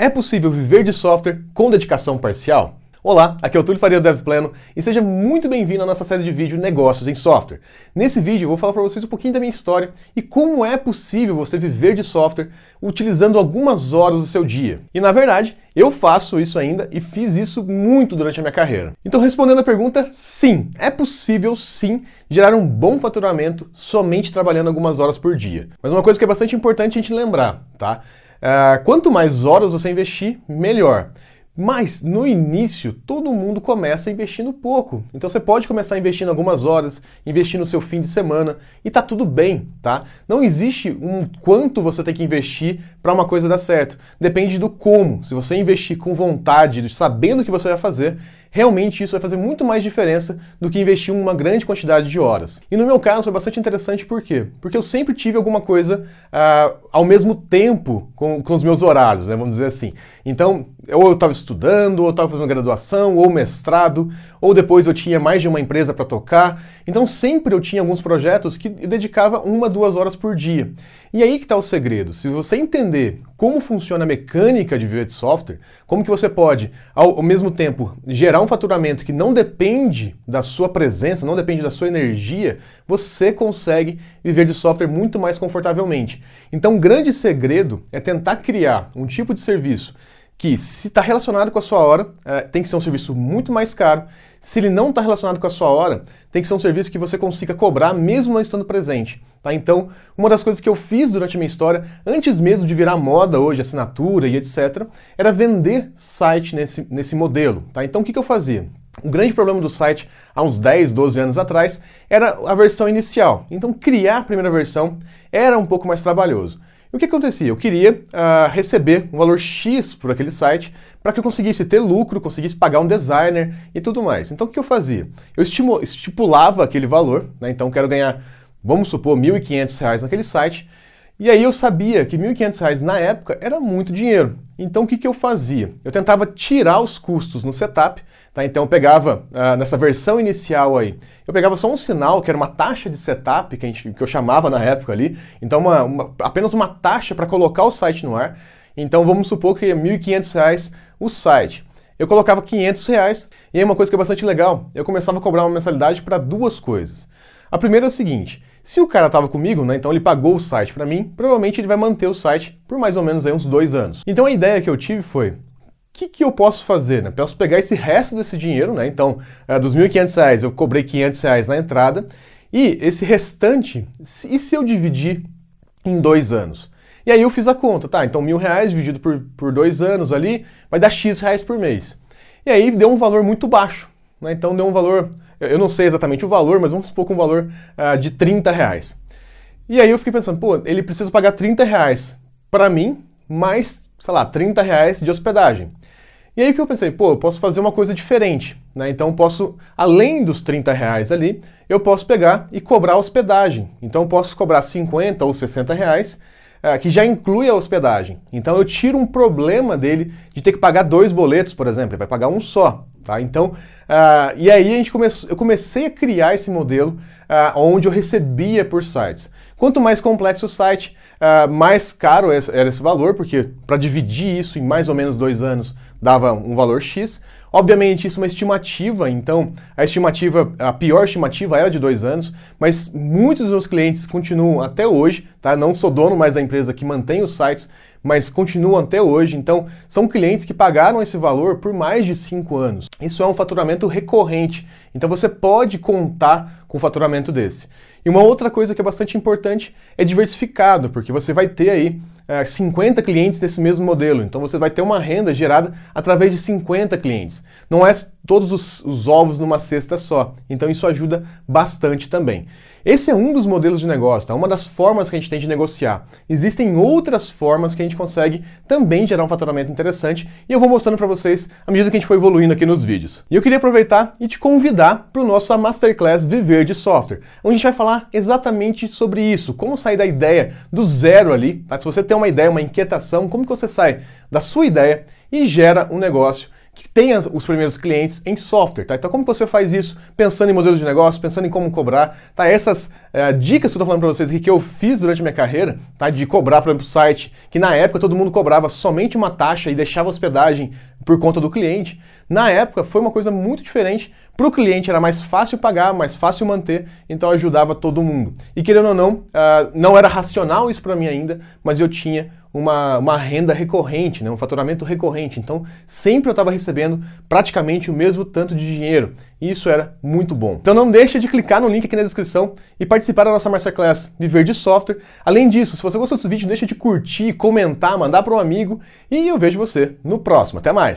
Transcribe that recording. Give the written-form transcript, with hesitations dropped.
É possível viver de software com dedicação parcial? Olá, aqui é o Túlio Faria do DevPleno e seja muito bem-vindo à nossa série de vídeo Negócios em Software. Nesse vídeo eu vou falar para vocês um pouquinho da minha história e como é possível você viver de software utilizando algumas horas do seu dia. E na verdade, eu faço isso ainda e fiz isso muito durante a minha carreira. Então, respondendo a pergunta, sim, é possível sim gerar um bom faturamento somente trabalhando algumas horas por dia. Mas uma coisa que é bastante importante a gente lembrar, tá? Quanto mais horas você investir, melhor. Mas, no início, todo mundo começa investindo pouco. Então você pode começar investindo algumas horas, investir no seu fim de semana, e tá tudo bem, tá? Não existe um quanto você tem que investir para uma coisa dar certo. Depende do como. Se você investir com vontade, sabendo o que você vai fazer, realmente isso vai fazer muito mais diferença do que investir uma grande quantidade de horas. E no meu caso foi bastante interessante, por quê? Porque eu sempre tive alguma coisa ao mesmo tempo com os meus horários, né, vamos dizer assim. Então, ou eu estava estudando, ou eu estava fazendo graduação, ou mestrado, ou depois eu tinha mais de uma empresa para tocar. Então sempre eu tinha alguns projetos que eu dedicava 1 a 2 horas por dia. E aí que está o segredo. Se você entender como funciona a mecânica de viver de software, como que você pode, ao mesmo tempo, gerar um faturamento que não depende da sua presença, não depende da sua energia, você consegue viver de software muito mais confortavelmente. Então, o grande segredo é tentar criar um tipo de serviço que, se está relacionado com a sua hora, tem que ser um serviço muito mais caro. Se ele não está relacionado com a sua hora, tem que ser um serviço que você consiga cobrar mesmo não estando presente. Tá? Então, uma das coisas que eu fiz durante a minha história, antes mesmo de virar moda hoje, assinatura e etc., era vender site nesse modelo. Tá? Então, o que eu fazia? O grande problema do site, há uns 10, 12 anos atrás, era a versão inicial. Então, criar a primeira versão era um pouco mais trabalhoso. E o que acontecia? Eu queria receber um valor X por aquele site para que eu conseguisse ter lucro, conseguisse pagar um designer e tudo mais. Então, o que eu fazia? Eu estipulava aquele valor, né? Então, quero ganhar, vamos supor, R$ 1.500 naquele site. E aí eu sabia que R$ 1.500 na época era muito dinheiro. Então, o que eu fazia? Eu tentava tirar os custos no setup. Tá? Então, eu pegava, nessa versão inicial aí, eu pegava só um sinal, que era uma taxa de setup, que eu chamava na época ali. Então, apenas uma taxa para colocar o site no ar. Então, vamos supor que é R$ 1.500 o site. Eu colocava R$ 500, e aí uma coisa que é bastante legal, eu começava a cobrar uma mensalidade para duas coisas. A primeira é a seguinte: se o cara estava comigo, né, então ele pagou o site para mim, provavelmente ele vai manter o site por mais ou menos aí uns 2 anos. Então a ideia que eu tive foi, o que eu posso fazer? Né? Posso pegar esse resto desse dinheiro, né? Então dos R$ 1.500 eu cobrei R$ 500 na entrada, e esse restante, e se eu dividir em 2 anos? E aí eu fiz a conta, tá? Então R$ 1.000 dividido por 2 anos ali, vai dar X reais por mês. E aí deu um valor muito baixo, né? Então deu um valor, eu não sei exatamente o valor, mas vamos supor com um valor de R$ 30. E aí eu fiquei pensando, pô, ele precisa pagar R$ 30 para mim, mais, sei lá, R$ 30 de hospedagem. E aí que eu pensei, pô, eu posso fazer uma coisa diferente, né? Então eu posso, além dos R$ 30 ali, eu posso pegar e cobrar a hospedagem. Então eu posso cobrar 50 ou 60 reais, que já inclui a hospedagem. Então eu tiro um problema dele de ter que pagar 2 boletos, por exemplo, ele vai pagar um só. Tá? Então, e aí eu comecei a criar esse modelo onde eu recebia por sites. Quanto mais complexo o site, mais caro era esse valor, porque para dividir isso em mais ou menos 2 anos dava um valor X. Obviamente isso é uma estimativa, então a pior estimativa era de 2 anos, mas muitos dos meus clientes continuam até hoje, tá? Não sou dono mais da empresa que mantém os sites, mas continuam até hoje. Então, são clientes que pagaram esse valor por mais de 5 anos. Isso é um faturamento recorrente. Então, você pode contar com um faturamento desse. E uma outra coisa que é bastante importante é diversificado, porque você vai ter aí 50 clientes desse mesmo modelo. Então, você vai ter uma renda gerada através de 50 clientes. Não é todos os ovos numa cesta só. Então, isso ajuda bastante também. Esse é um dos modelos de negócio, tá? Uma das formas que a gente tem de negociar. Existem outras formas que a gente consegue também gerar um faturamento interessante, e eu vou mostrando para vocês à medida que a gente for evoluindo aqui nos vídeos. E eu queria aproveitar e te convidar para o nosso Masterclass Viver de Software, onde a gente vai falar exatamente sobre isso, como sair da ideia do zero ali, tá? Se você tem uma ideia, uma inquietação, como que você sai da sua ideia e gera um negócio que tenha os primeiros clientes em software, tá? Então como você faz isso? Pensando em modelos de negócio, pensando em como cobrar, tá? Essas dicas que eu tô falando para vocês aqui que eu fiz durante a minha carreira, tá? De cobrar, por exemplo, o site, que na época todo mundo cobrava somente uma taxa e deixava hospedagem por conta do cliente. Na época foi uma coisa muito diferente. Para o cliente era mais fácil pagar, mais fácil manter, então ajudava todo mundo. E querendo ou não, não era racional isso para mim ainda, mas eu tinha uma renda recorrente, né, um faturamento recorrente. Então sempre eu estava recebendo praticamente o mesmo tanto de dinheiro. E isso era muito bom. Então não deixa de clicar no link aqui na descrição e participar da nossa Masterclass Viver de Software. Além disso, se você gostou desse vídeo, não deixa de curtir, comentar, mandar para um amigo. E eu vejo você no próximo. Até mais!